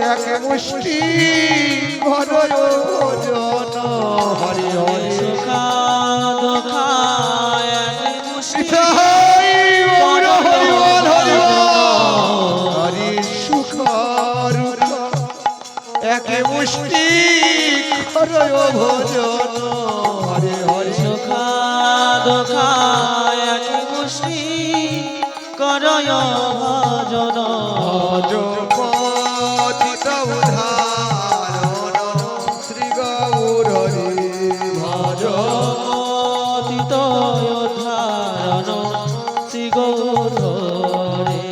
এক মুষ্টি ভজন হরি হরি সুখা দুঃখা এক মুষ্টি হরি সুখ এক মুষ্টি ভজন হরি হরি সুখা দুঃখা এক মুষ্টি করয় ভজন পতিত উদ্ধারণ শ্রী গৌরহরি ভজ পতিত উদ্ধারণ শ্রী গৌরহরি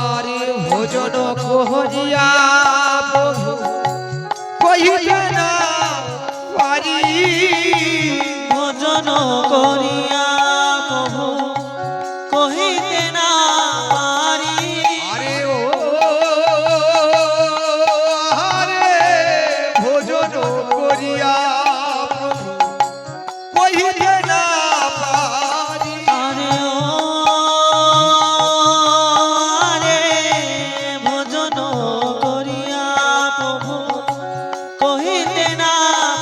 আরে ভোজন কোহরিয়া প্রভু কহিতে না পারি ভজন করিয়া প্রভু কহিতে না পারি আরে ও আরে ভোজন করিয়া প্রভু কহিতে না পারি আরে ও আরে ভজন করিয়া প্রভু কহিতে না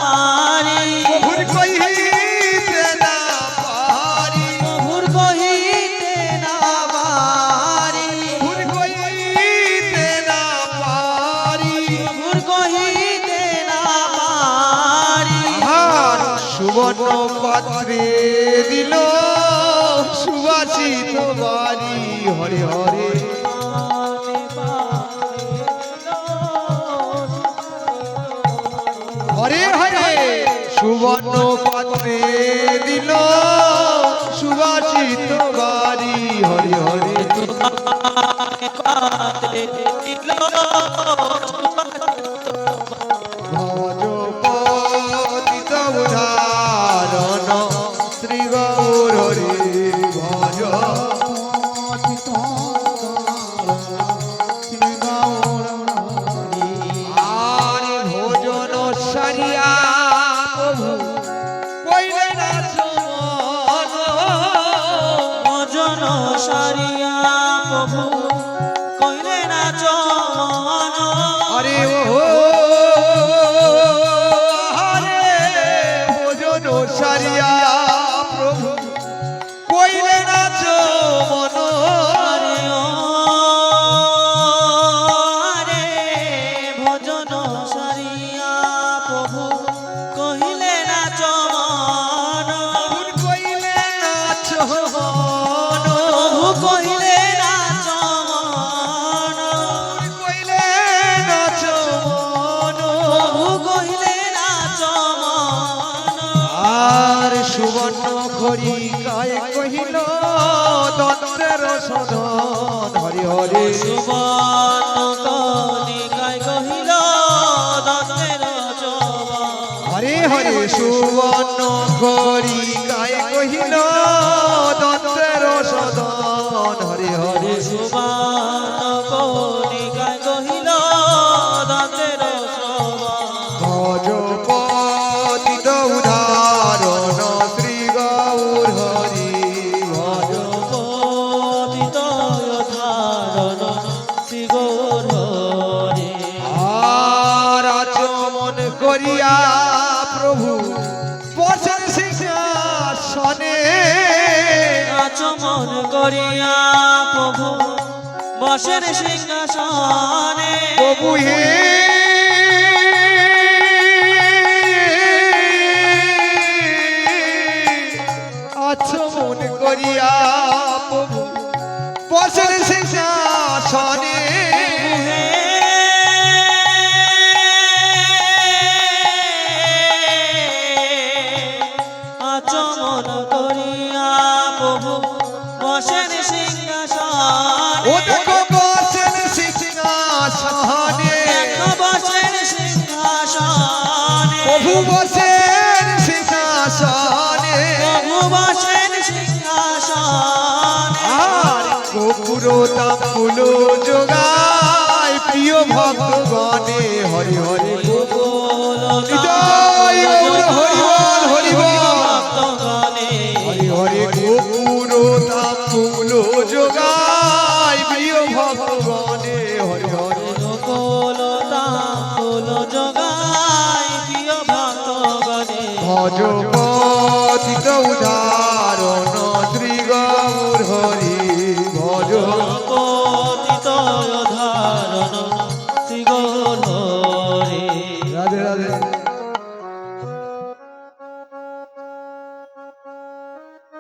পারি প্রভুর কহিতে না পারি প্রভুর কহিতে না পারি প্রভুর কহিতে না পারি প্রভুর কহিতে না পারি আর সুবর্ণ পাত্রে দিল সুবাসিত বাড়ি হরে হরে হরে হরে সুবর্ণ পাত্রে দিল সুবাসিত বাড়ি হরে হরে ভজ পতিত উদ্ধারণ শ্রী গৌরহরি ভজ আরে ভোজন সারিয়া প্রভু কইলে না চমন ভজন সারিয়া প্রভু কইলে না চমন আরে ও আরে ভোজন সারিয়া প্রভু কইলে না চমন আরে ও আরে ভজন সারিয়া প্রভু কহিলে না চমন কইলে না চমন প্রভু কহিলে না চমন কইলে না চমন প্রভু কহিলে না চমন আর সুবর্ণ খড়ি গায়ে কহিল দন্তের সদন হরি হরি সুবর্ণ কণিকায় কহিল দন্তের চমন হরে হরে সুবর্ণ খড়ি গায়ে কহিল দন্তের সদন হরি হরি সুবর্ণ কণিকায় কহিল দন্তের চমন ভজ পতিত উদ্ধারণ শ্রী গৌরহরি ভজ পতিত ধারণ শ্রী গৌরহরি আর আচমন করিয়া প্রভু বসেন সিংহাসনে আচমন করিয়া প্রভু বসেন সিংহাসনে প্রভু হে আচমন করিয়া প্রভু বসেন সিংহাসনে আচমন করিয়া প্রভু বসেন সিংহাসনে ও দেখো বসেন সিংহাসনে দেখো বসেন সিংহাসনে প্রভু বসেন সিংহাসনে প্রভু বসেন সিংহাসনে আর কপুর তাম্বুল যোগায় প্রিয় ভক্তগণে হরি হরি গোকুল জয় গৌর হরি বল হরি বল ভক্তগণে হরি হরি কপুর তাম্বুল যোগায় প্রিয় ভক্তগণে হরি হরি গোকুল ভজ